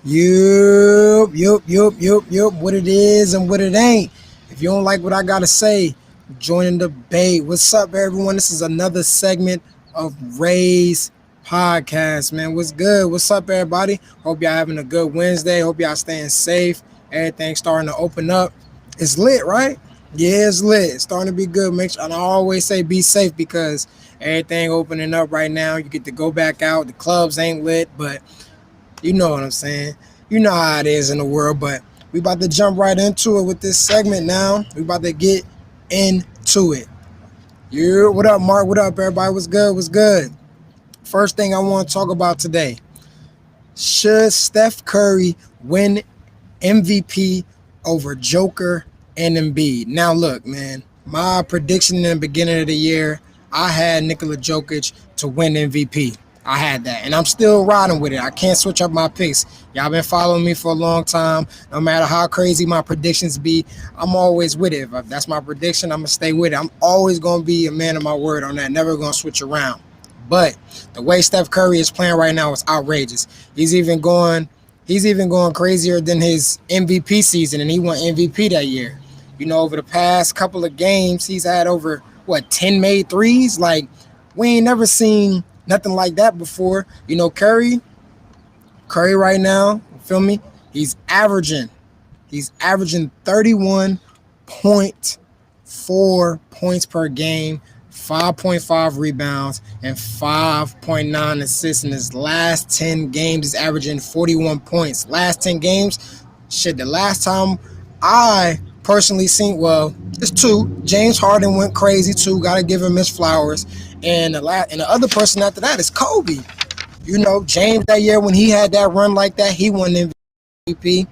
Yup. What it is and what it ain't. If you don't like what I gotta say, join the debate. What's up, everyone? This is another segment of Ray's podcast, man. What's good? What's up, everybody? Hope y'all having a good Wednesday. Hope y'all staying safe. Everything's starting to open up. It's lit, right? Yeah, it's lit. It's starting to be good. Make sure, and I always say be safe because everything opening up right now. You get to go back out. The clubs ain't lit, but you know what I'm saying. You know how it is in the world, but we about to jump right into it with this segment now. We about to get into it. Yeah, what up, Mark? What up, everybody? What's good? What's good? First thing I want to talk about today. Should Steph Curry win MVP over Joker and Embiid? Now, look, man, my prediction in the beginning of the year, I had Nikola Jokic to win MVP. I had that, and I'm still riding with it. I can't switch up my picks. Y'all been following me for a long time. No matter how crazy my predictions be, I'm always with it. If that's my prediction, I'm gonna stay with it. I'm always gonna be a man of my word on that. Never gonna switch around. But the way Steph Curry is playing right now is outrageous. He's even going crazier than his MVP season, and he won MVP that year. You know, over the past couple of games, he's had over 10 made threes. Like, we ain't never seen nothing like that before. You know, Curry right now, feel me? He's averaging 31.4 points per game, 5.5 rebounds, and 5.9 assists in his last 10 games. He's averaging 41 points. Last 10 games, shit, the last time I personally seen, well, it's two. James Harden went crazy too. Got to give him his flowers. And the other person after that is Kobe. You know, James that year when he had that run like that, he won MVP.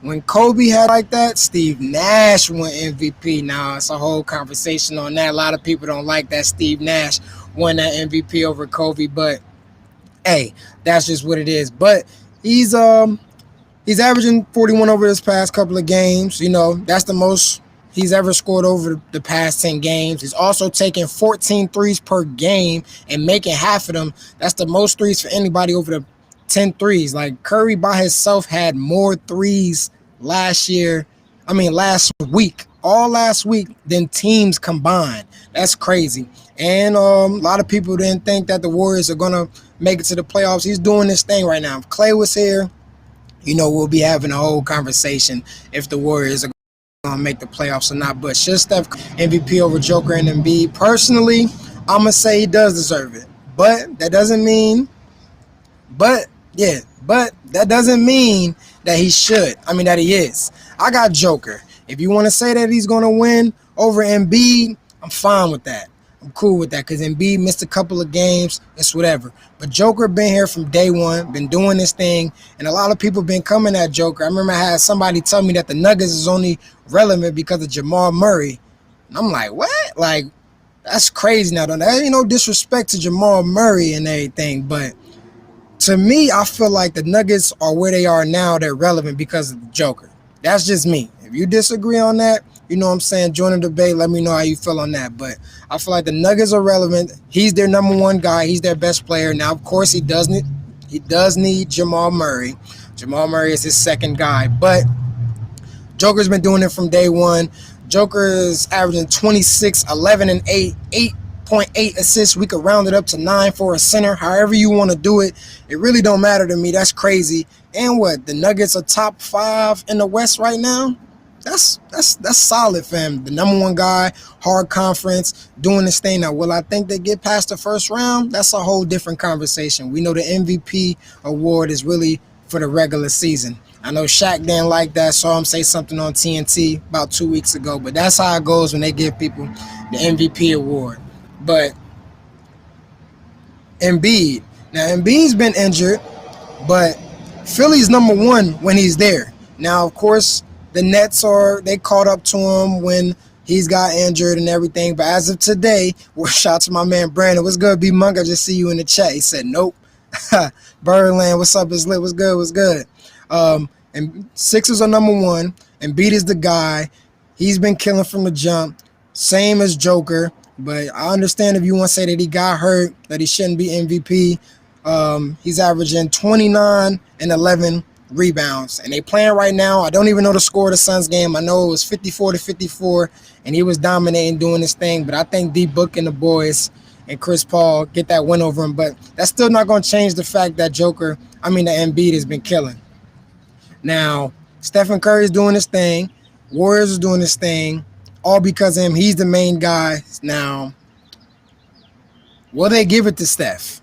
When Kobe had like that, Steve Nash won MVP. Now, it's a whole conversation on that. A lot of people don't like that Steve Nash won that MVP over Kobe, but hey, that's just what it is. But he's averaging 41 over his past couple of games. You know, that's the most he's ever scored over the past 10 games. He's also taking 14 threes per game and making half of them. That's the most threes for anybody over the 10 threes. Like, Curry by himself had more threes last week, all last week, than teams combined. That's crazy. And a lot of people didn't think that the Warriors are going to make it to the playoffs. He's doing this thing right now. If Clay was here, you know, we'll be having a whole conversation if the Warriors are going to make the playoffs or not. But should Steph MVP over Joker and Embiid? Personally, I'm going to say he does deserve it. But that doesn't mean but that doesn't mean that he should. I mean, that he is. I got Joker. If you want to say that he's going to win over Embiid, I'm fine with that. I'm cool with that because Embiid missed a couple of games. It's whatever. But Joker been here from day one, been doing this thing, and a lot of people been coming at Joker. I remember I had somebody tell me that the Nuggets is only relevant because of Jamal Murray. And I'm like, what? Like, that's crazy now. There ain't no disrespect to Jamal Murray and everything, but to me, I feel like the Nuggets are where they are now. They're relevant because of the Joker. That's just me. If you disagree on that, you know what I'm saying, join the debate. Let me know how you feel on that. But I feel like the Nuggets are relevant. He's their number one guy. He's their best player. Now, of course, he does need Jamal Murray. Jamal Murray is his second guy. But Joker's been doing it from day one. Joker is averaging 26, 11, and 8.8 assists. We could round it up to 9 for a center. However you want to do it, it really don't matter to me. That's crazy. And what? The Nuggets are top 5 in the West right now? That's solid, fam. The number one guy, hard conference, doing this thing. Now, will I think they get past the first round? That's a whole different conversation. We know the MVP award is really for the regular season. I know Shaq didn't like that. Saw him say something on TNT about 2 weeks ago. But that's how it goes when they give people the MVP award. But Embiid. Now, Embiid's been injured, but Philly's number one when he's there. Now, of course, the Nets they caught up to him when he's got injured and everything. But as of today, shout out to my man Brandon. What's good, B Monk? I just see you in the chat. He said, nope. Birdland, what's up? It's lit. What's good? What's good? And Sixers are number one. Embiid is the guy. He's been killing from the jump. Same as Joker. But I understand if you want to say that he got hurt, that he shouldn't be MVP. He's averaging 29 and 11 rebounds. And they playing right now. I don't even know the score of the Suns game. I know it was 54-54, and he was dominating, doing his thing. But I think D-Book and the boys and Chris Paul get that win over him. But that's still not going to change the fact that the Embiid has been killing. Now, Stephen Curry is doing his thing. Warriors is doing his thing. All because of him. He's the main guy. Now, will they give it to Steph?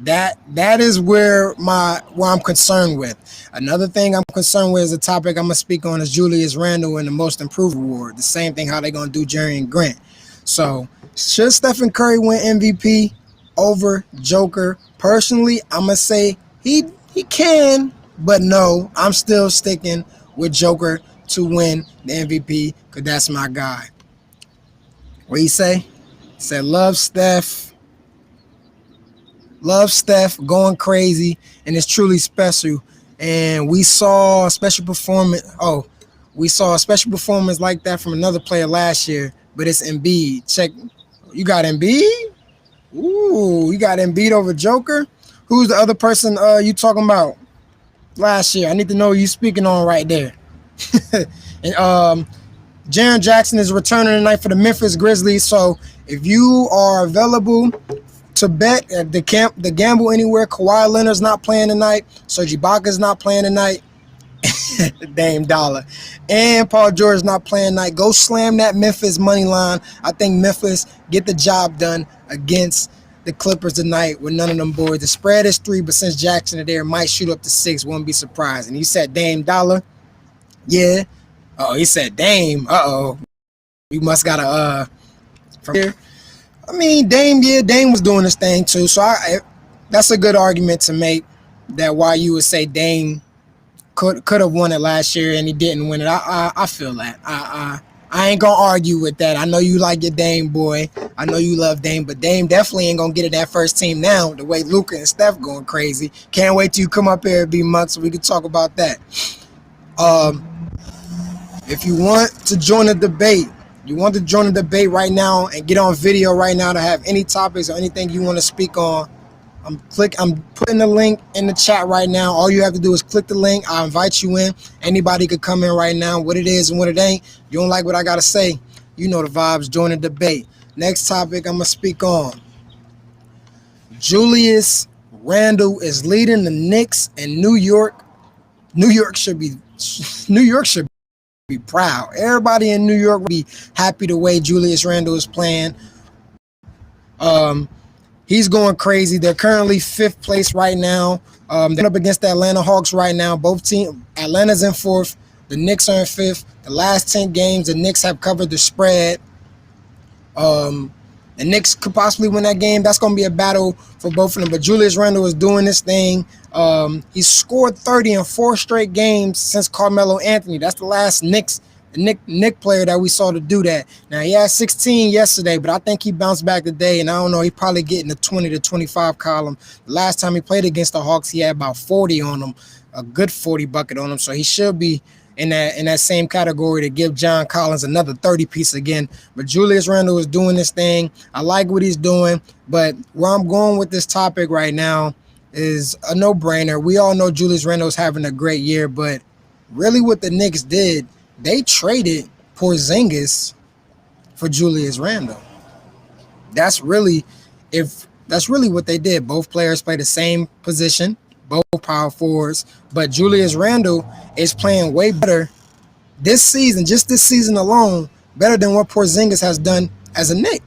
That is where I'm concerned with. Another thing I'm concerned with is a topic I'm gonna speak on is Julius Randle and the Most Improved Award. The same thing how they gonna do Jerry Grant. So should Stephen Curry win MVP over Joker? Personally, I'm gonna say he can, but no, I'm still sticking with Joker to win the MVP because that's my guy. What he say? He said love Steph. Love Steph, going crazy, and it's truly special. And we saw a special performance. We saw a special performance like that from another player last year, but it's Embiid. Check, you got Embiid? Ooh, you got Embiid over Joker? Who's the other person you talking about last year? I need to know who you speaking on right there. And Jaren Jackson is returning tonight for the Memphis Grizzlies. So if you are available to bet at the Gamble Anywhere, Kawhi Leonard's not playing tonight, Serge Ibaka's not playing tonight, Dame Dollar, and Paul George's not playing tonight. Go slam that Memphis money line. I think Memphis get the job done against the Clippers tonight with none of them boys. The spread is 3, but since Jackson is there, might shoot up to 6. Wouldn't be surprised. And he said Dame Dollar. Yeah. Oh, he said Dame. We must got a from here. I mean, Dame was doing his thing too. So that's a good argument to make that why you would say Dame could have won it last year and he didn't win it. I feel that. I ain't gonna argue with that. I know you like your Dame boy. I know you love Dame, but Dame definitely ain't gonna get it that first team now. The way Luka and Steph going crazy. Can't wait till you come up here and be months so we can talk about that. If you want to join the debate. Right now and get on video right now to have any topics or anything you want to speak on. I'm putting the link in the chat right now. All you have to do is click the link. I invite you in. Anybody could come in right now. What it is and what it ain't. You don't like what I gotta say? You know the vibes. Join the debate. Next topic I'm gonna speak on. Julius Randle is leading the Knicks in New York. New York should be proud. Everybody in New York will be happy the way Julius Randle is playing. He's going crazy. They're currently 5th place right now. They're up against the Atlanta Hawks right now. Both teams, Atlanta's in 4th. The Knicks are in 5th. The last 10 games, the Knicks have covered the spread. The Knicks could possibly win that game. That's going to be a battle for both of them. But Julius Randle is doing this thing. He's scored 30 in 4 straight games since Carmelo Anthony. That's the last Knick player that we saw to do that. Now, he had 16 yesterday, but I think he bounced back today. And I don't know, he probably getting the 20 to 25 column. The last time he played against the Hawks, he had about 40 on him, a good 40 bucket on him. So he should be in that same category to give John Collins another 30 piece again. But Julius Randle is doing this thing. I like what he's doing. But where I'm going with this topic right now is a no-brainer. We all know Julius Randle is having a great year, but really what the Knicks did, they traded Porzingis for Julius Randle. That's really what they did. Both players play the same position, both power forwards, but Julius Randle is playing way better this season, just this season alone, better than what Porzingis has done as a Knick.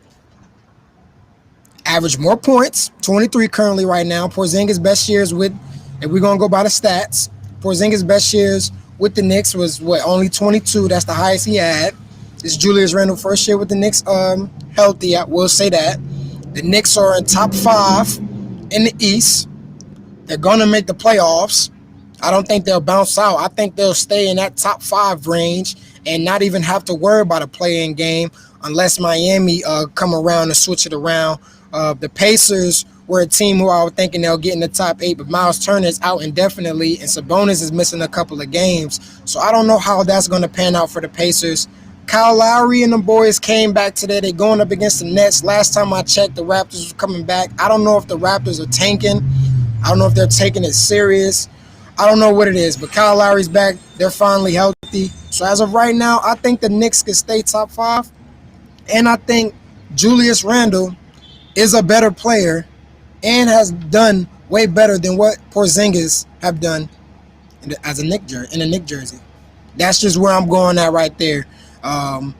Average more points, 23 currently right now. Porzingis' best years with, if we're going to go by the stats, Porzingis' best years with the Knicks was, only 22. That's the highest he had. This is Julius Randle first year with the Knicks healthy, I will say that. The Knicks are in top 5 in the East. They're going to make the playoffs. I don't think they'll bounce out. I think they'll stay in that top 5 range and not even have to worry about a play-in game unless Miami come around and switch it around. The Pacers were a team who I was thinking they'll get in the top 8, but Miles Turner is out indefinitely, and Sabonis is missing a couple of games. So I don't know how that's going to pan out for the Pacers. Kyle Lowry and the boys came back today. They're going up against the Nets. Last time I checked, the Raptors were coming back. I don't know if the Raptors are tanking. I don't know if they're taking it serious. I don't know what it is, but Kyle Lowry's back. They're finally healthy. So as of right now, I think the Knicks could stay top five. And I think Julius Randle is a better player and has done way better than what Porzingis have done as a in a Knick jersey. That's just where I'm going at right there. Um,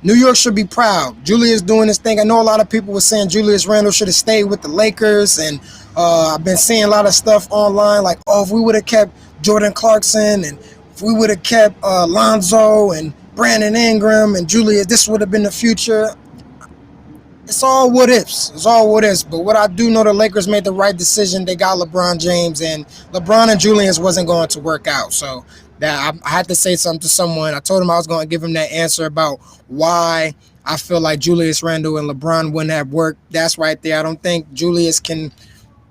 New York should be proud. Julius doing this thing. I know a lot of people were saying Julius Randle should have stayed with the Lakers, and I've been seeing a lot of stuff online like, oh, if we would have kept Jordan Clarkson and if we would have kept Lonzo and Brandon Ingram and Julius, this would have been the future. It's all what ifs. It's all what ifs. But what I do know, the Lakers made the right decision. They got LeBron James, and LeBron and Julius wasn't going to work out. So that I had to say something to someone. I told him I was going to give him that answer about why I feel like Julius Randle and LeBron wouldn't have worked. That's right there. I don't think Julius can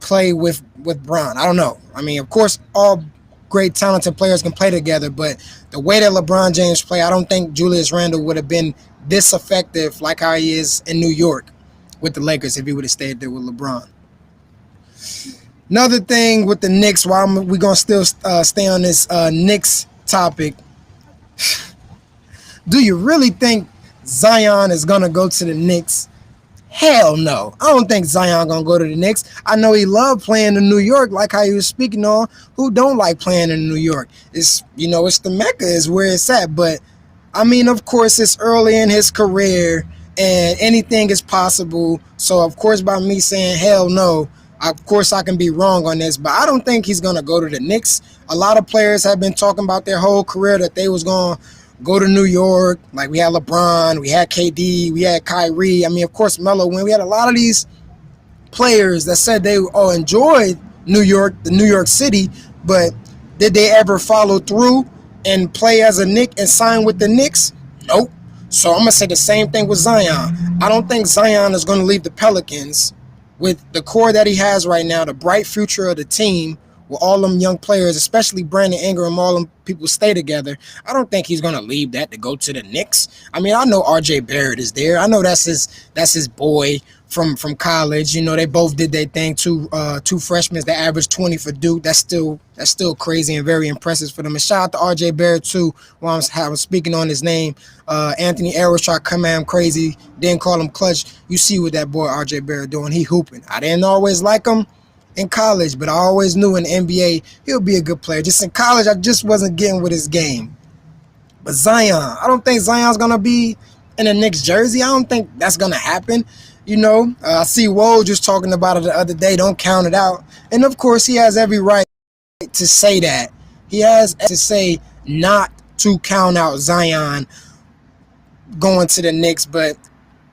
play with Bron. I don't know. I mean, of course, all great talented players can play together, but the way that LeBron James play, I don't think Julius Randle would have been this effective like how he is in New York with the Lakers if he would have stayed there with LeBron. Another thing with the Knicks, while we're going to still stay on this Knicks topic, do you really think Zion is going to go to the Knicks? Hell no. I don't think Zion gonna go to the Knicks. I know he loved playing in New York, like how he was speaking on. Who don't like playing in New York? It's it's the Mecca is where it's at. But I mean, of course, it's early in his career and anything is possible. So of course, by me saying hell no, of course I can be wrong on this, but I don't think he's gonna go to the Knicks. A lot of players have been talking about their whole career that they was gonna go to New York. Like we had LeBron, we had KD, we had Kyrie. I mean, of course, Melo. When we had a lot of these players that said they enjoyed New York, the New York City, but did they ever follow through and play as a Knick and sign with the Knicks? Nope. So I'm gonna say the same thing with Zion. I don't think Zion is gonna leave the Pelicans with the core that he has right now, the bright future of the team, with all them young players, especially Brandon Ingram, all them people stay together. I don't think he's gonna leave that to go to the Knicks. I mean, I know RJ Barrett is there. I know that's his boy from college. They both did their thing. Two freshmen that averaged 20 for Duke. That's still crazy and very impressive for them. And shout out to RJ Barrett too. While I'm speaking on his name, Anthony Edwards tried to come at him crazy, didn't call him clutch. You see what that boy RJ Barrett doing? He hooping. I didn't always like him in college, but I always knew in the NBA he'll be a good player. Just in college, I just wasn't getting with his game. But Zion, I don't think Zion's gonna be in a Knicks jersey. I don't think that's gonna happen. I see Woj just talking about it the other day. Don't count it out. And of course, he has every right to say that. He has to say not to count out Zion going to the Knicks. But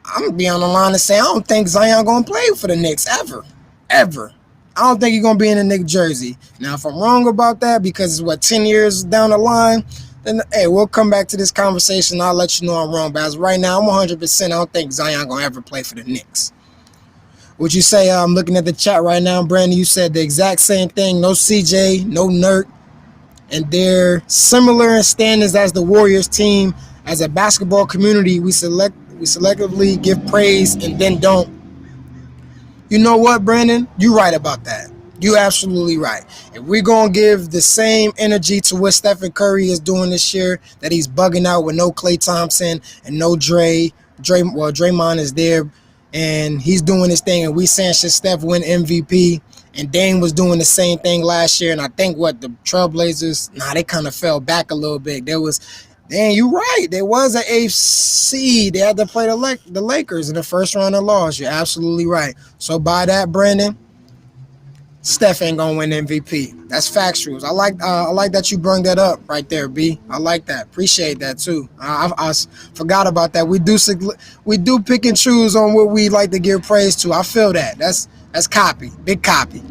I'm gonna be on the line and say I don't think Zion gonna play for the Knicks ever. I don't think he's going to be in a Knicks jersey. Now, if I'm wrong about that, because it's 10 years down the line, then, hey, we'll come back to this conversation. I'll let you know I'm wrong. But as right now, I'm 100%. I don't think Zion going to ever play for the Knicks. Would you say, I'm looking at the chat right now, Brandon, you said the exact same thing. No CJ, no Nurk. And they're similar in standings as the Warriors team. As a basketball community, we selectively give praise and then don't. You know what, Brandon? You're right about that. You're absolutely right. If we're going to give the same energy to what Stephen Curry is doing this year, that he's bugging out with no Klay Thompson and no Draymond is there, and he's doing his thing, and we saying should Steph win MVP, and Dame was doing the same thing last year, and I think the Trailblazers, they kind of fell back a little bit. You're right. There was an AFC. They had to play the Lakers in the first round and lost. You're absolutely right. So by that, Brandon, Steph ain't gonna win MVP. That's factuals. I like that you brought that up right there, B. I like that. Appreciate that too. I forgot about that. We do pick and choose on what we like to give praise to. I feel that. That's copy. Big copy.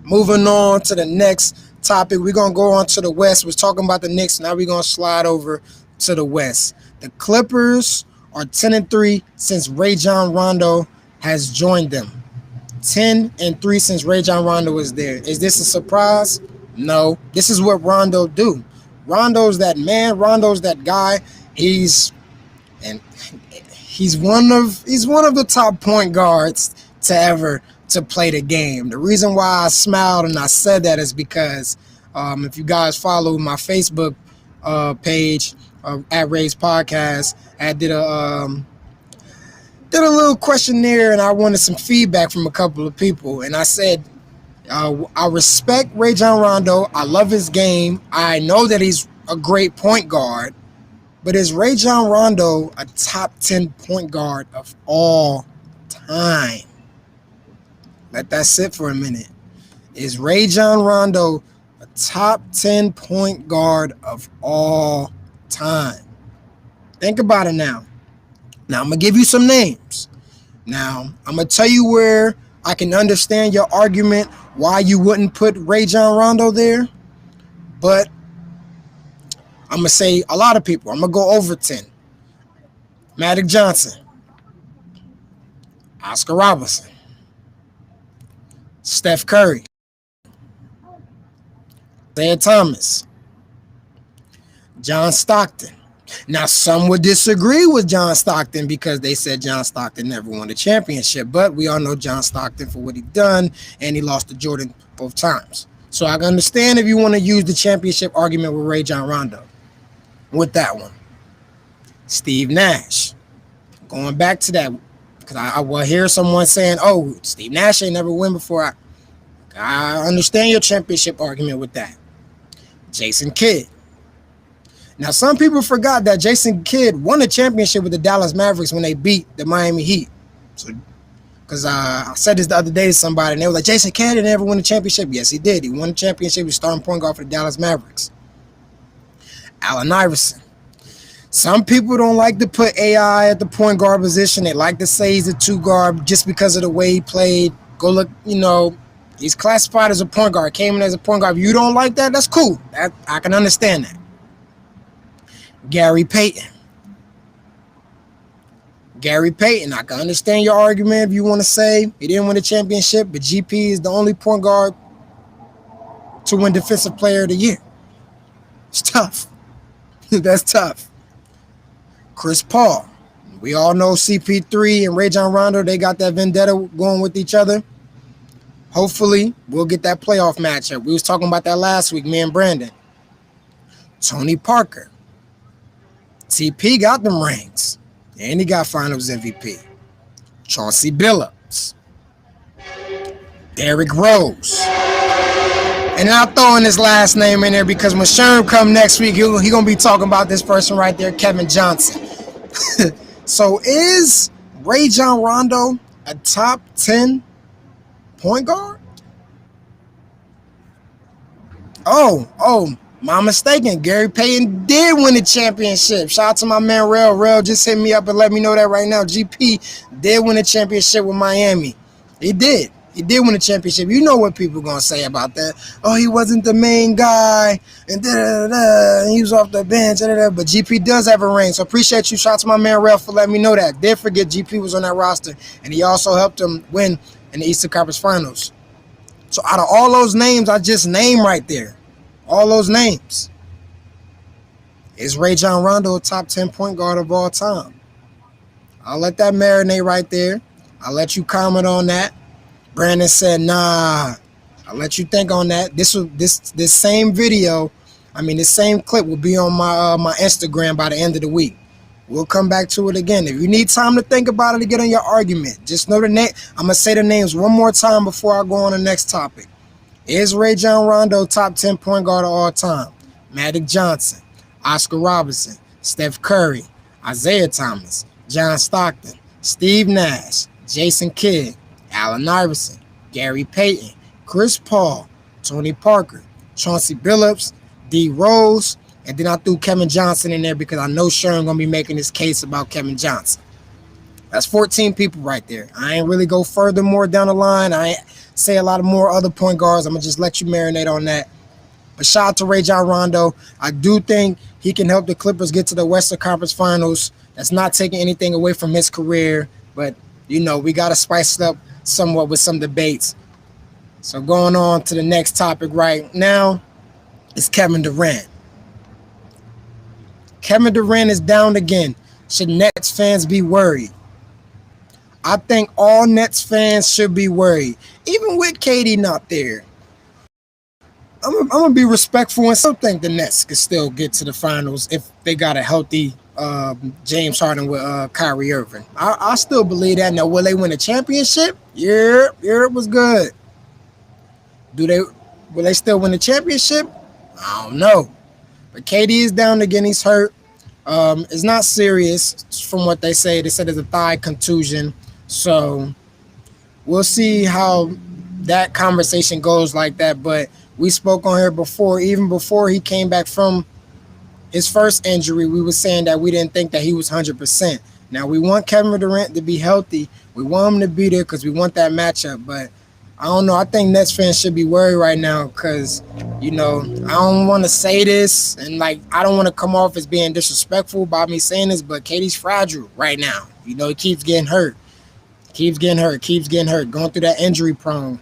Moving on to the next topic, we're going to go on to the West. We're talking about the Knicks. Now we're going to slide over to the West. The Clippers are 10-3 since Rajon Rondo has joined them. 10-3 since Rajon Rondo was there. Is this a surprise? No. This is what Rondo do. Rondo's that man. Rondo's that guy. He's one of the top point guards to ever to play the game. The reason why I smiled and I said that is because if you guys follow my Facebook page at Ray's Podcast, I did a little questionnaire and I wanted some feedback from a couple of people. And I said, I respect Rajon Rondo. I love his game. I know that he's a great point guard. But is Rajon Rondo a top 10 point guard of all time? Let that sit for a minute. Is Rajon Rondo a top 10 point guard of all time? Think about it now. Now, I'm going to give you some names. Now, I'm going to tell you where I can understand your argument why you wouldn't put Rajon Rondo there. But I'm going to say a lot of people. I'm going to go over 10. Magic Johnson. Oscar Robertson. Steph Curry. Isaiah Thomas. John Stockton. Now, some would disagree with John Stockton because they said John Stockton never won a championship. But we all know John Stockton for what he done, and he lost to Jordan both times. So I can understand if you want to use the championship argument with Rajon Rondo. With that one. Steve Nash. Going back to that, because I will hear someone saying, oh, Steve Nash ain't never win before. I understand your championship argument with that. Jason Kidd. Now, some people forgot that Jason Kidd won a championship with the Dallas Mavericks when they beat the Miami Heat. So, because I said this the other day to somebody, and they were like, Jason Kidd didn't ever win a championship. Yes, he did. He won a championship. He was starting point guard for the Dallas Mavericks. Allen Iverson. Some people don't like to put AI at the point guard position. They like to say he's a two guard just because of the way he played. Go look, he's classified as a point guard. Came in as a point guard. If you don't like that, that's cool. I can understand that. Gary Payton. I can understand your argument if you want to say he didn't win a championship, but GP is the only point guard to win Defensive Player of the Year. It's tough. That's tough. Chris Paul. We all know CP3 and Rajon Rondo, they got that vendetta going with each other. Hopefully, we'll get that playoff matchup. We was talking about that last week, me and Brandon. Tony Parker. TP got them rings. And he got Finals MVP. Chauncey Billups. Derrick Rose. And I'm throwing his last name in there because when Sherm come next week, he going to be talking about this person right there, Kevin Johnson. So is Rajon Rondo a top 10 point guard? Oh, my mistaken. Gary Payton did win the championship. Shout out to my man Rel. Rel just hit me up and let me know that right now. GP did win the championship with Miami. He did. He did win the championship. You know what people going to say about that. Oh, he wasn't the main guy. And he was off the bench. But GP does have a ring. So appreciate you. Shout out to my man Rel for letting me know that. Did forget GP was on that roster. And he also helped him win in the Eastern Conference Finals. So out of all those names I just named right there, all those names, is Rajon Rondo a top 10 point guard of all time? I'll let that marinate right there. I'll let you comment on that. Brandon said, nah. I'll let you think on that. This same video, this same clip will be on my Instagram by the end of the week. We'll come back to it again. If you need time to think about it to get on your argument, just know the name. I'm going to say the names one more time before I go on the next topic. Is Rajon Rondo top 10 point guard of all time? Magic Johnson, Oscar Robertson, Steph Curry, Isaiah Thomas, John Stockton, Steve Nash, Jason Kidd, Allen Iverson, Gary Payton, Chris Paul, Tony Parker, Chauncey Billups, D. Rose, and then I threw Kevin Johnson in there because I know Sherm going to be making this case about Kevin Johnson. That's 14 people right there. I ain't really go further more down the line. I ain't say a lot of more other point guards. I'm going to just let you marinate on that. But shout out to Rajon Rondo. I do think he can help the Clippers get to the Western Conference Finals. That's not taking anything away from his career. But, we got to spice it up somewhat with some debates. So going on to the next topic right now is Kevin Durant. Kevin Durant is down again. Should Nets fans be worried? I think all Nets fans should be worried, even with KD not there. I'm gonna be respectful and still think the Nets could still get to the finals if they got a healthy James Harden with Kyrie Irving. I still believe that. Now, will they win a championship? Yeah, it was good. Do they? Will they still win the championship? I don't know. But KD is down again. He's hurt. It's not serious from what they say. They said it's a thigh contusion. So we'll see how that conversation goes like that. But we spoke on here before, even before he came back from his first injury, we were saying that we didn't think that he was 100%. Now, we want Kevin Durant to be healthy. We want him to be there because we want that matchup. But I don't know. I think Nets fans should be worried right now because, I don't want to say this and, I don't want to come off as being disrespectful by me saying this, but KD's fragile right now. He keeps getting hurt. Keeps getting hurt. Going through that injury prone.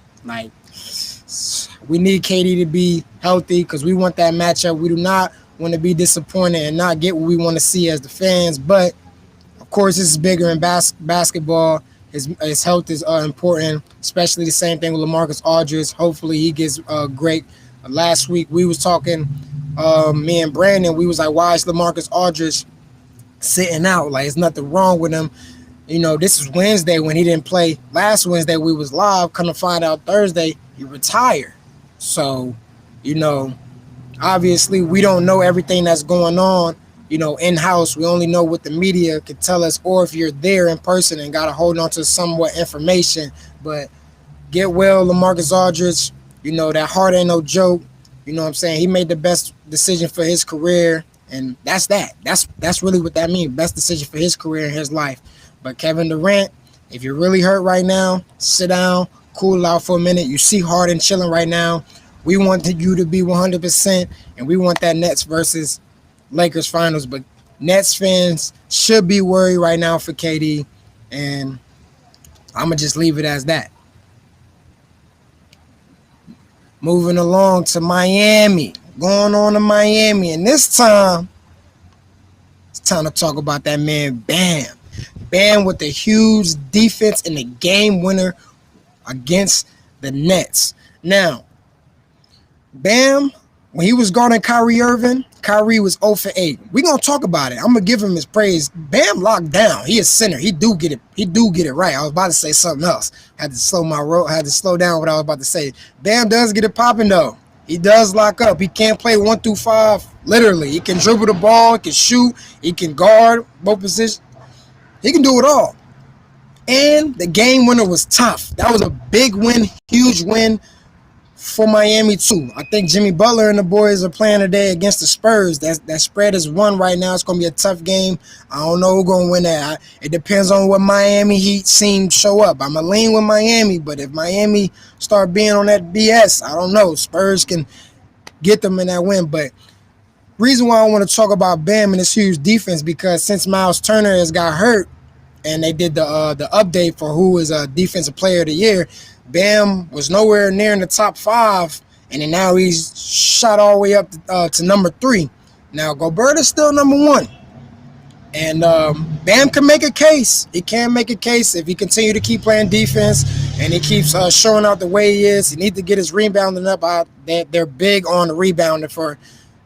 We need KD to be healthy because we want that matchup. We do not want to be disappointed and not get what we want to see as the fans. But, of course, this is bigger in basketball. His health is important, especially the same thing with LaMarcus Aldridge. Hopefully he gets great. Last week we was talking, me and Brandon, we was like, why is LaMarcus Aldridge sitting out? There's nothing wrong with him. This is Wednesday when he didn't play. Last Wednesday we was live. Come to find out Thursday he retired. So, obviously we don't know everything that's going on, in-house. We only know what the media can tell us, or if you're there in person and got to hold on to somewhat information. But get well, LaMarcus Aldridge. That heart ain't no joke. You know what I'm saying? He made the best decision for his career, and that's that. That's really what that means. Best decision for his career and his life. But Kevin Durant, if you're really hurt right now, sit down, cool out for a minute. You see Harden chilling right now. We want you to be 100%, and we want that Nets versus Lakers finals. But Nets fans should be worried right now for KD, and I'm going to just leave it as that. Moving along to Miami. Going on to Miami, and this time, it's time to talk about that man Bam. Bam with the huge defense and the game winner against the Nets. Now, Bam, when he was guarding Kyrie Irving, Kyrie was 0 for 8. We're going to talk about it. I'm going to give him his praise. Bam locked down. He is center. He do get it right. I was about to say something else. Had to slow down what I was about to say. Bam does get it popping, though. He does lock up. He can't play 1 through 5, literally. He can dribble the ball. He can shoot. He can guard both positions. He can do it all. And the game winner was tough. That was a big win, huge win for Miami too. I think Jimmy Butler and the boys are playing today against the Spurs. That spread is 1 right now. It's going to be a tough game. I don't know who's going to win that. It depends on what Miami Heat team show up. I'm going to lean with Miami, but if Miami start being on that BS, I don't know. Spurs can get them in that win. But reason why I want to talk about Bam and this huge defense, because since Miles Turner has got hurt and they did the update for who is a defensive player of the year, Bam was nowhere near in the top 5, and then now he's shot all the way up to number 3. Now, Gobert is still number 1. And Bam can make a case. He can make a case if he continue to keep playing defense and he keeps showing out the way he is. He needs to get his rebounding up. They're big on the rebounding for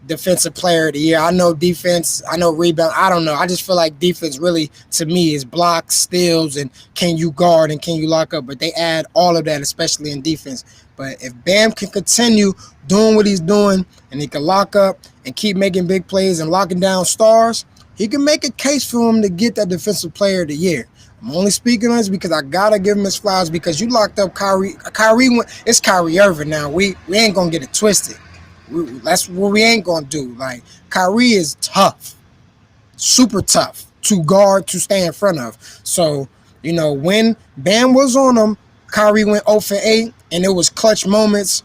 defensive player of the year. I know defense, I know rebound. I don't know. I just feel like defense really, to me, is blocks, steals, and can you guard and can you lock up. But they add all of that, especially in defense. But if Bam can continue doing what he's doing and he can lock up and keep making big plays and locking down stars, he can make a case for him to get that defensive player of the year. I'm only speaking on this because I got to give him his flowers because you locked up Kyrie. It's Kyrie Irving now. We ain't going to get it twisted. That's what we ain't going to do. Kyrie is tough, super tough to guard, to stay in front of. So, when Bam was on him, Kyrie went 0 for 8, and it was clutch moments.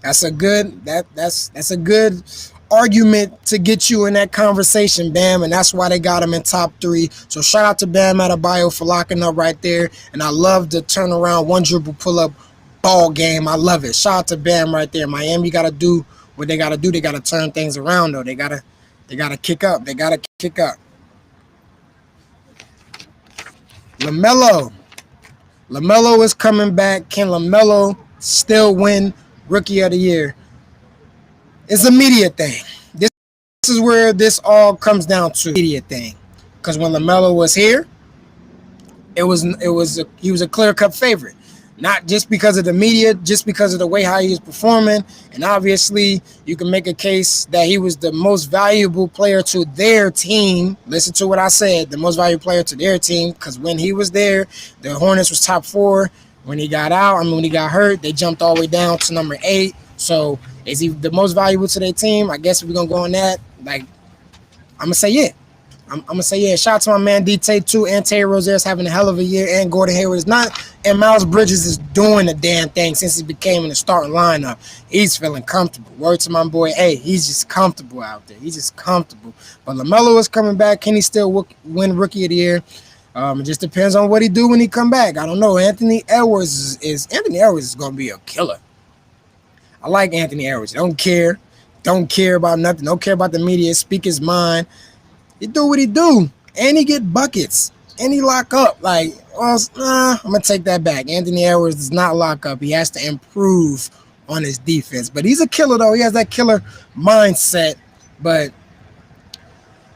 That's a good argument to get you in that conversation, Bam, and that's why they got him in top 3. So shout out to Bam Adebayo for locking up right there, and I love the turnaround, one dribble pull-up ball game. I love it. Shout out to Bam right there. Miami got to do what they got to do. They got to turn things around, though. They got to kick up. They got to kick up. LaMelo is coming back. Can LaMelo still win Rookie of the Year? It's a media thing. This is where this all comes down to, media thing. Because when LaMelo was here, he was a clear-cut favorite. Not just because of the media, just because of the way how he was performing. And obviously, you can make a case that he was the most valuable player to their team. Listen to what I said, the most valuable player to their team, because when he was there, the Hornets was top 4. When he got out, when he got hurt, they jumped all the way down to number 8. So is he the most valuable to their team? I guess if we're going to go on that, like, I'm going to say yeah. I'm going to say yeah. Shout out to my man D-Tay too, and Terry Rozier's having a hell of a year, and Gordon Hayward is not. And Miles Bridges is doing the damn thing since he became in the starting lineup. He's feeling comfortable. Word to my boy, hey, he's just comfortable out there. He's just comfortable. But LaMelo is coming back. Can he still win Rookie of the Year? It just depends on what he do when he come back. I don't know. Anthony Edwards is going to be a killer. I like Anthony Edwards. Don't care about nothing. Don't care about the media. Speak his mind. He do what he do, and he get buckets, and he lock up. Like, well, I'm going to take that back. Anthony Edwards does not lock up. He has to improve on his defense. But he's a killer, though. He has that killer mindset. But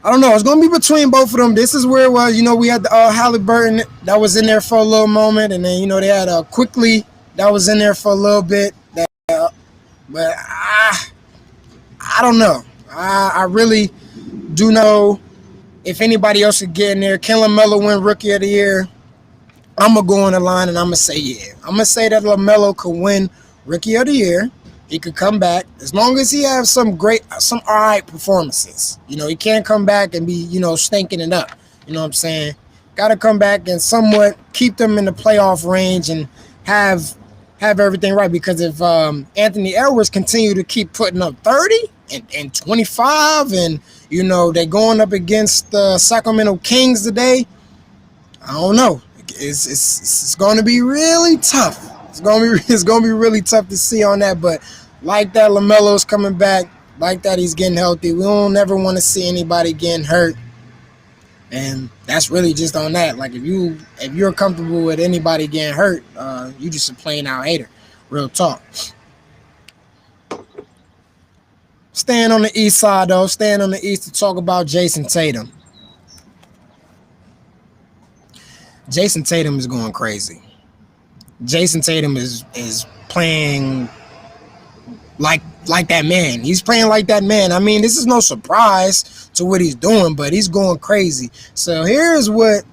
I don't know. It's going to be between both of them. This is where it was. We had Halliburton that was in there for a little moment, and then, they had Quickly that was in there for a little bit. But I don't know. I really do know. If anybody else could get in there, can LaMelo win Rookie of the Year? I'm going to go on the line and I'm going to say yeah. I'm going to say that LaMelo could win Rookie of the Year. He could come back as long as he has some all right performances. He can't come back and be, stinking it up. You know what I'm saying? Got to come back and somewhat keep them in the playoff range and have everything right. Because if Anthony Edwards continue to keep putting up 30 and 25 and they're going up against the Sacramento Kings today, I don't know. It's going to be really tough. It's going to be really tough to see on that. But like that, LaMelo's coming back. Like that, he's getting healthy. We don't ever want to see anybody getting hurt. And that's really just on that. Like if you're comfortable with anybody getting hurt, you just a plain out hater. Real talk. Staying on the east side, though. Staying on the east to talk about Jason Tatum. Jason Tatum is going crazy. Jason Tatum is playing like that man. He's playing like that man. I mean, this is no surprise to what he's doing, but he's going crazy. So here's what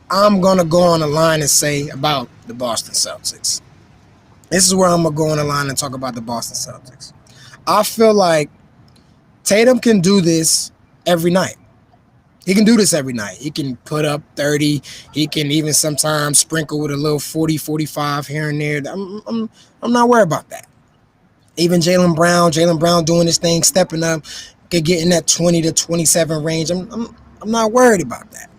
I'm going to go on the line and say about the Boston Celtics. This is where I'm going to go on the line and talk about the Boston Celtics. I feel like Tatum can do this every night. He can do this every night. He can put up 30. He can even sometimes sprinkle with a little 40, 45 here and there. I'm not worried about that. Even Jaylen Brown doing this thing, stepping up, could get in that 20 to 27 range. I'm not worried about that.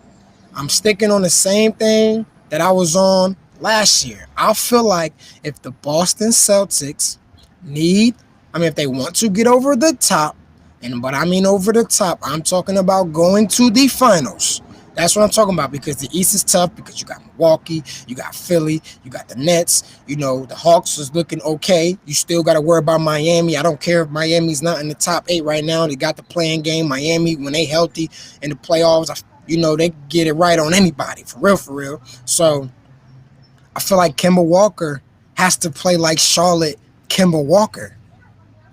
I'm sticking on the same thing that I was on last year. I feel like if the Boston Celtics if they want to get over the top, and what I mean over the top, I'm talking about going to the finals. That's what I'm talking about, because the East is tough, because you got Milwaukee, you got Philly, you got the Nets, the Hawks is looking okay. You still got to worry about Miami. I don't care if Miami's not in the top 8 right now. They got the playing game. Miami, when they healthy in the playoffs, they get it right on anybody, for real. So I feel like Kemba Walker has to play like Charlotte Kemba Walker.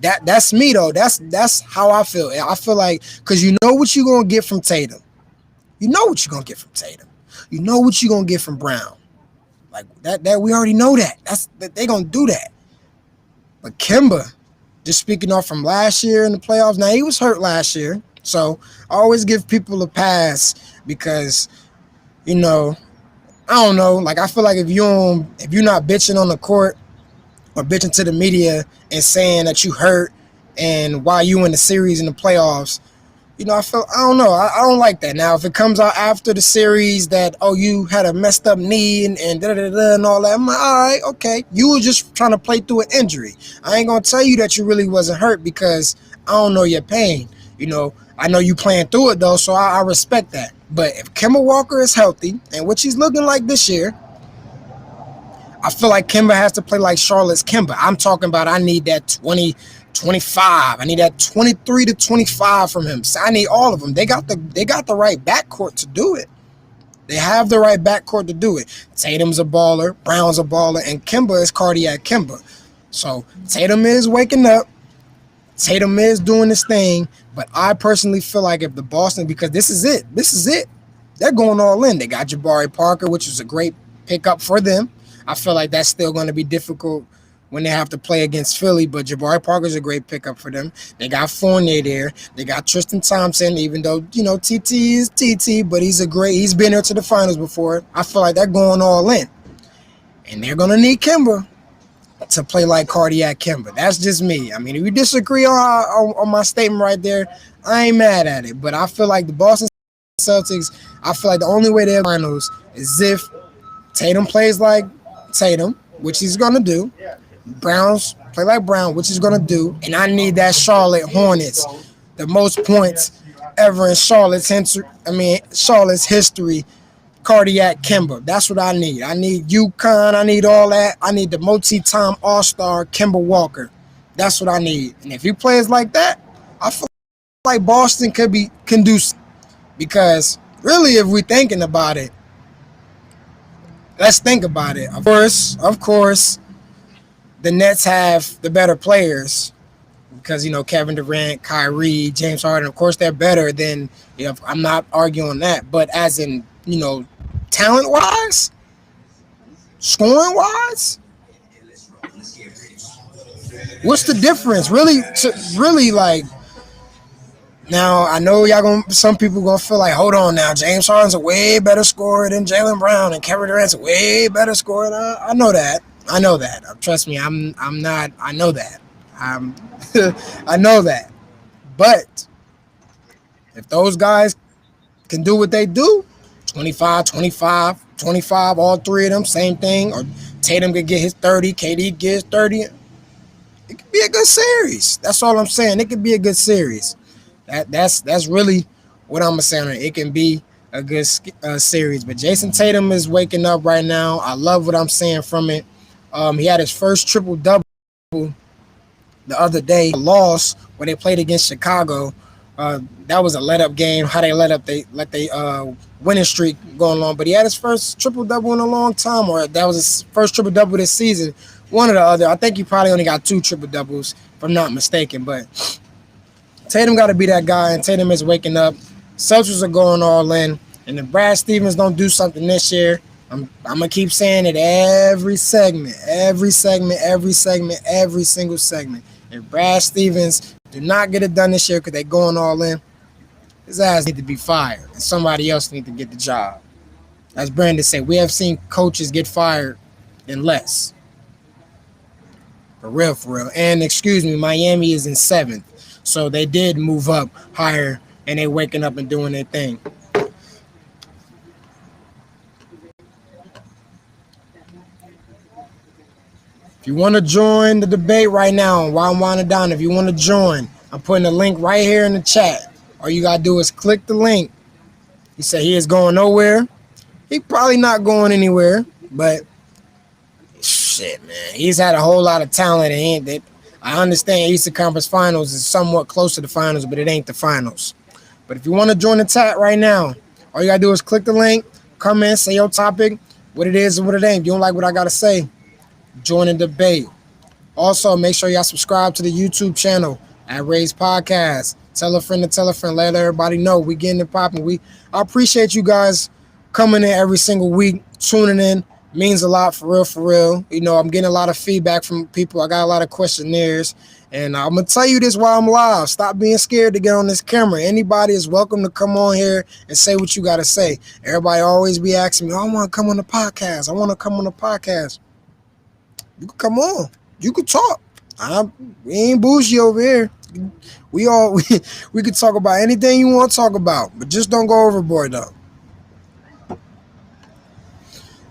That's me, though. That's how I feel. I feel like, because you know what you're going to get from Tatum. You know what you're going to get from Tatum. You know what you're going to get from Brown. Like, that we already know that. They're going to do that. But Kemba, just speaking off from last year in the playoffs, now he was hurt last year. So I always give people a pass because, I don't know. Like, I feel like if you're not bitching on the court or bitching to the media and saying that you hurt and while you in the series in the playoffs, I don't know. I don't like that. Now, if it comes out after the series that, you had a messed up knee and da-da-da-da and all that, I'm like, all right, okay. You were just trying to play through an injury. I ain't going to tell you that you really wasn't hurt because I don't know your pain. I know you playing through it, though, so I respect that. But if Kemba Walker is healthy, and what he's looking like this year, I feel like Kemba has to play like Charlotte's Kemba. I'm talking about I need that 20, 25. I need that 23 to 25 from him. So I need all of them. They got the right backcourt to do it. They have the right backcourt to do it. Tatum's a baller, Brown's a baller, and Kemba is cardiac Kemba. So Tatum is waking up. Tatum is doing this thing. But I personally feel like if the Boston, because this is it. They're going all in. They got Jabari Parker, which is a great pickup for them. I feel like that's still going to be difficult when they have to play against Philly, but Jabari Parker's a great pickup for them. They got Fournier there. They got Tristan Thompson, even though, TT is TT, but he's been there to the finals before. I feel like they're going all in. And they're going to need Kemba to play like cardiac Kemba. That's just me. I mean, if you disagree on my statement right there, I ain't mad at it. But I feel like the Boston Celtics, I feel like the only way they're finals is if Tatum plays like Tatum, which he's going to do. Browns play like Brown, which he's going to do. And I need that Charlotte Hornets, the most points ever in Charlotte's history, cardiac Kemba. That's what I need. I need UConn. I need all that. I need the multi-time all-star Kemba Walker. That's what I need. And if he plays like that, I feel like Boston can do something. Because really, if we're thinking about it, let's think about it. Of course, the Nets have the better players because, Kevin Durant, Kyrie, James Harden, of course, they're better than, I'm not arguing that. But as in, talent-wise, scoring-wise, what's the difference? Really, like, now, I know some people going to feel like, hold on now, James Harden's a way better scorer than Jaylen Brown, and Kevin Durant's a way better scorer. I know that. Trust me, I'm not. I know that. I know that. But if those guys can do what they do, 25, 25, 25, all three of them, same thing, or Tatum could get his 30, KD gets 30, it could be a good series. That's all I'm saying. It could be a good series. That's really what I'm saying. It can be a good series. But Jason Tatum is waking up right now. I love what I'm seeing from it. He had his first triple-double the other day. A loss when they played against Chicago. That was a let-up game. How they let they winning streak going on. But he had his first triple-double in a long time, or that was his first triple-double this season. One or the other. I think he probably only got 2 triple-doubles, if I'm not mistaken. But Tatum got to be that guy, and Tatum is waking up. Celtics are going all in. And if Brad Stevens don't do something this year, I'm going to keep saying it every single segment. If Brad Stevens do not get it done this year because they're going all in, his ass need to be fired, and somebody else need to get the job. As Brandon said, we have seen coaches get fired in less. For real. And excuse me, Miami is in 7th. So they did move up higher, and they're waking up and doing their thing. If you want to join the debate right now, while I'm winding down, if you want to join, I'm putting a link right here in the chat. All you got to do is click the link. He said he is going nowhere. He probably not going anywhere, but shit, man. He's had a whole lot of talent, and I understand Eastern Conference Finals is somewhat close to the finals, but it ain't the finals. But if you want to join the chat right now, all you got to do is click the link, come in, say your topic, what it is and what it ain't. If you don't like what I got to say, join the debate. Also, make sure y'all subscribe to the YouTube channel at Ray's Podcast. Tell a friend to tell a friend. Let everybody know we getting it popping. I appreciate you guys coming in every single week, tuning in. Means a lot, for real. I'm getting a lot of feedback from people. I got a lot of questionnaires. And I'm going to tell you this while I'm live. Stop being scared to get on this camera. Anybody is welcome to come on here and say what you got to say. Everybody always be asking me, I want to come on the podcast. You can come on. You can talk. We ain't bougie over here. We could talk about anything you want to talk about, but just don't go overboard, though.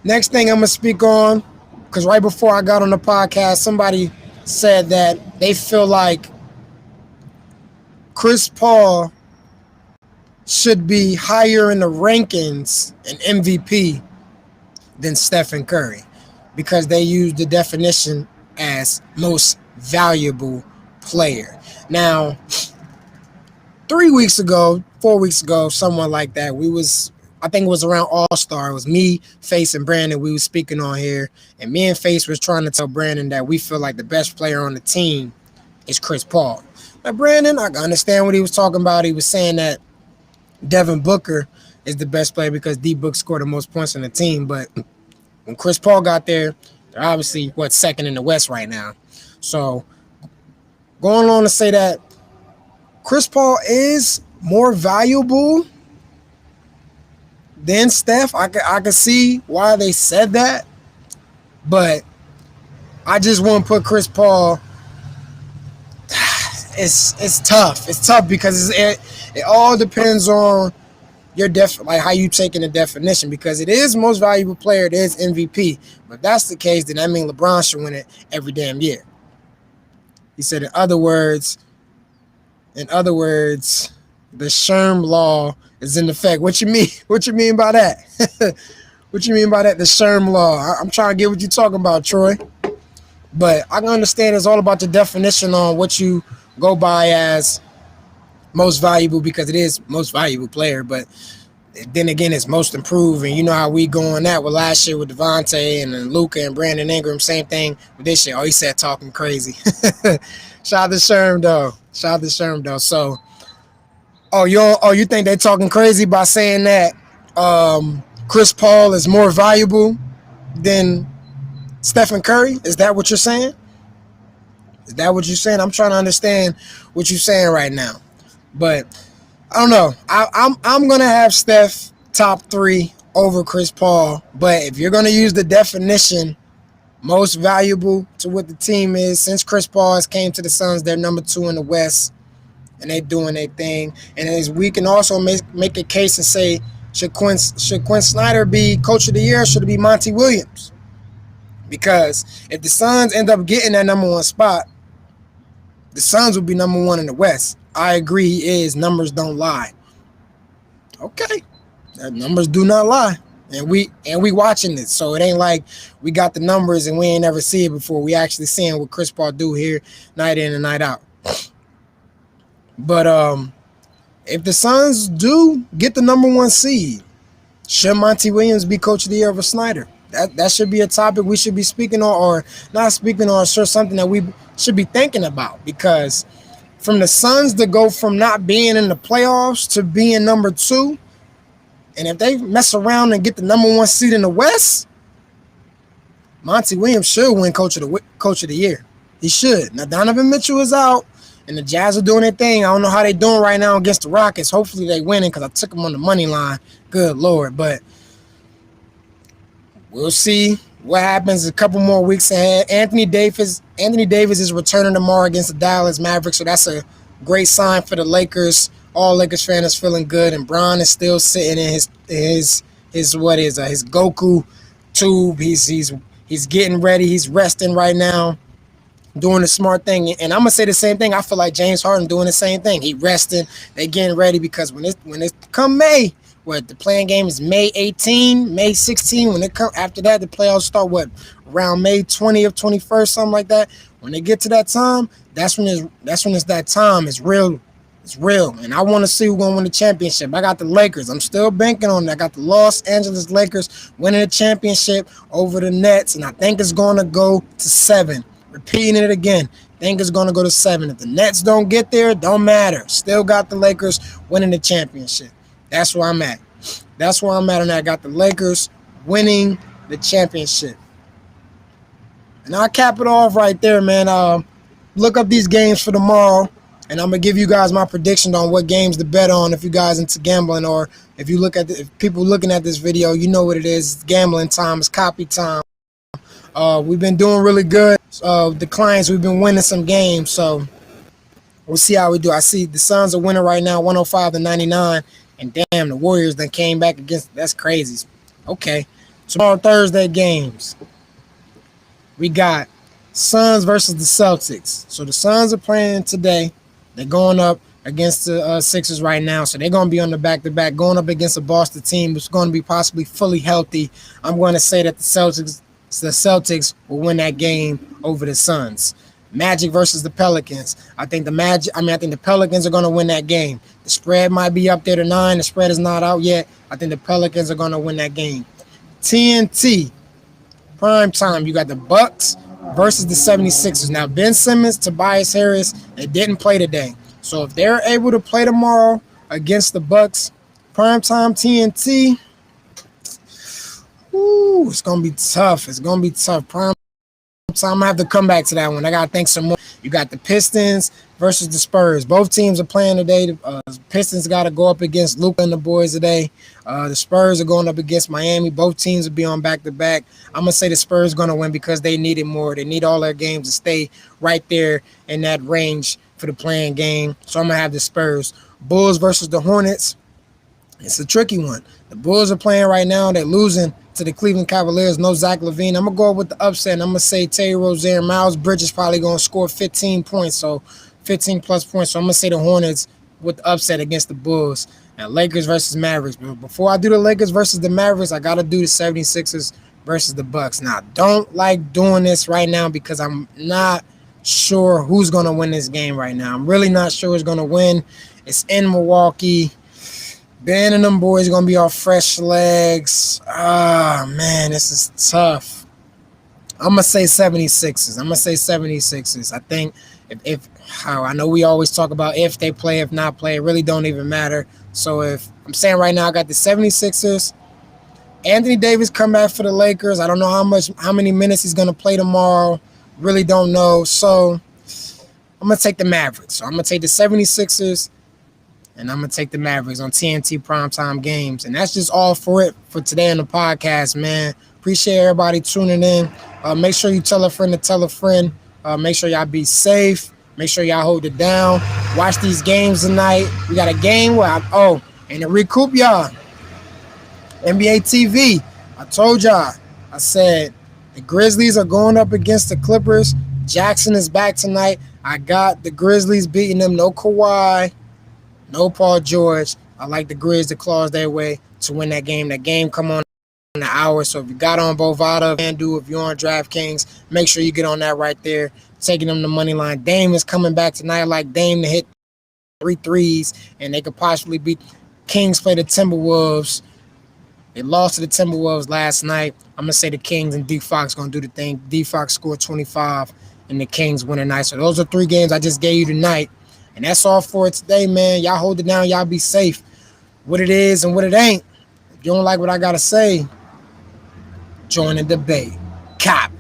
Next thing I'm going to speak on, because right before I got on the podcast, somebody said that they feel like Chris Paul should be higher in the rankings in MVP than Stephen Curry because they use the definition as most valuable player. Now, 3 weeks ago, 4 weeks ago, someone like that, I think it was around All-Star. It was me, Faise, and Brandon. We was speaking on here, and me and Faise was trying to tell Brandon that we feel like the best player on the team is Chris Paul. Now, Brandon, I understand what he was talking about. He was saying that Devin Booker is the best player because D Book scored the most points on the team. But when Chris Paul got there, they're obviously second in the West right now. So going on to say that Chris Paul is more valuable than Steph. I can see why they said that, but I just want to put Chris Paul. It's tough. It's tough because it all depends on your like how you taking the definition, because it is most valuable player, it is MVP. But if that's the case, then that means LeBron should win it every damn year. He said, in other words, the Sherm law is in effect. What you mean? What you mean by that? What you mean by that? The Sherm law. I'm trying to get what you're talking about, Troy. But I can understand it's all about the definition on what you go by as most valuable, because it is most valuable player. But then again, it's most improved. And you know how we going that with last year with Devontae and then Luka and Brandon Ingram. Same thing with this year. Oh, he said talking crazy. Shout out to Sherm, though. So, you think they talking crazy by saying that Chris Paul is more valuable than Stephen Curry? Is that what you're saying? Is that what you're saying? I'm trying to understand what you're saying right now. But I don't know. I'm gonna have Steph top 3 over Chris Paul. But if you're gonna use the definition most valuable to what the team is, since Chris Paul has came to the Suns, they're number 2 in the West, and they doing their thing. And as we can also make a case and say, should Quinn Snyder be Coach of the Year? Or should it be Monty Williams? Because if the Suns end up getting that number 1 spot, the Suns will be number 1 in the West. I agree, he is. Numbers don't lie. Okay, numbers do not lie, and we watching it. So it ain't like we got the numbers and we ain't never see it before. We actually seeing what Chris Paul do here night in and night out. But if the Suns do get the number 1 seed, should Monty Williams be Coach of the Year over Snyder? That should be a topic we should be speaking on, or not speaking on, sure, something that we should be thinking about. Because from the Suns to go from not being in the playoffs to being number 2, and if they mess around and get the number 1 seed in the West, Monty Williams should win Coach of the Year. He should. Now Donovan Mitchell is out, and the Jazz are doing their thing. I don't know how they're doing right now against the Rockets. Hopefully they winning, because I took them on the money line. Good Lord. But we'll see what happens a couple more weeks ahead. Anthony Davis is returning tomorrow against the Dallas Mavericks, so that's a great sign for the Lakers. All Lakers fans is feeling good, and Bron is still sitting in his Goku tube. He's getting ready. He's resting right now, doing the smart thing. And I'm gonna say the same thing. I feel like James Harden doing the same thing. He resting. They getting ready, because when it come May, the playing game is May 18, May 16. When it come after that, the playoffs start around May 20th, 21st, something like that. When they get to that time, that's when it's that time. It's real. It's real. And I want to see who's gonna win the championship. I got the Lakers. I'm still banking on it. I got the Los Angeles Lakers winning the championship over the Nets, and I think it's gonna go to 7. Repeating it again. I think it's gonna go to 7. If the Nets don't get there, it don't matter. Still got the Lakers winning the championship. That's where I'm at. And I got the Lakers winning the championship. And I'll cap it off right there, man. Look up these games for tomorrow, and I'm going to give you guys my prediction on what games to bet on if you guys into gambling, or if people looking at this video, you know what it is. It's gambling time. It's KOPY time. We've been doing really good. The clients, we've been winning some games, so we'll see how we do. I see the Suns are winning right now, 105-99. And damn, the Warriors then came back against. That's crazy. Okay. Tomorrow, Thursday games. We got Suns versus the Celtics. So the Suns are playing today. They're going up against the Sixers right now. So they're going to be on the back-to-back, going up against a Boston team that's going to be possibly fully healthy. I'm going to say that the Celtics will win that game over the Suns. Magic versus the Pelicans. I think the Pelicans are going to win that game. The spread might be up there to 9. The spread is not out yet. I think the Pelicans are going to win that game. TNT, prime time. You got the Bucks versus the 76ers. Now, Ben Simmons, Tobias Harris, they didn't play today. So if they're able to play tomorrow against the Bucks, primetime TNT, it's going to be tough. It's going to be tough. Prime time, I'm going to have to come back to that one. I got to think some more. You got the Pistons versus the Spurs. Both teams are playing today. The Pistons got to go up against Luka and the boys today. The Spurs are going up against Miami. Both teams will be on back-to-back. I'm going to say the Spurs are going to win because they need it more. They need all their games to stay right there in that range for the playing game. So I'm going to have the Spurs. Bulls versus the Hornets. It's a tricky one. The Bulls are playing right now. They're losing to the Cleveland Cavaliers. No Zach LaVine. I'm going to go with the upset. And I'm going to say Terry Rozier. Miles Bridges probably going to score 15 points. So 15-plus points. So I'm going to say the Hornets with the upset against the Bulls. Now, Lakers versus Mavericks. But before I do the Lakers versus the Mavericks, I got to do the 76ers versus the Bucks. Now, I don't like doing this right now because I'm not sure who's going to win this game right now. I'm really not sure who's going to win. It's in Milwaukee. Ben and them boys going to be off fresh legs. Man, this is tough. I'm going to say 76ers. I think if I know we always talk about if they play, if not play, it really don't even matter. So if I'm saying right now, I got the 76ers. Anthony Davis come back for the Lakers. I don't know how many minutes he's going to play tomorrow. Really don't know. So I'm going to take the Mavericks. So I'm going to take the 76ers. And I'm going to take the Mavericks on TNT primetime games. And that's just all for it for today on the podcast, man. Appreciate everybody tuning in. Make sure you tell a friend to tell a friend. Make sure y'all be safe. Make sure y'all hold it down. Watch these games tonight. We got a game where and to recoup y'all, NBA TV. I told y'all. I said the Grizzlies are going up against the Clippers. Jackson is back tonight. I got the Grizzlies beating them. No Kawhi. No Paul George. I like the Grizz to claws their way to win that game. That game come on in an hour. So if you got on Bovada, FanDuel, if you're on DraftKings, make sure you get on that right there. Taking them the money line. Dame is coming back tonight. I like Dame to hit 3 threes, and they could possibly beat Kings play the Timberwolves. They lost to the Timberwolves last night. I'm going to say the Kings and D Fox going to do the thing. D Fox scored 25, and the Kings win tonight. So those are 3 games I just gave you tonight. And that's all for it today, man. Y'all hold it down. Y'all be safe. What it is and what it ain't. If you don't like what I got to say, join the debate. KOPY.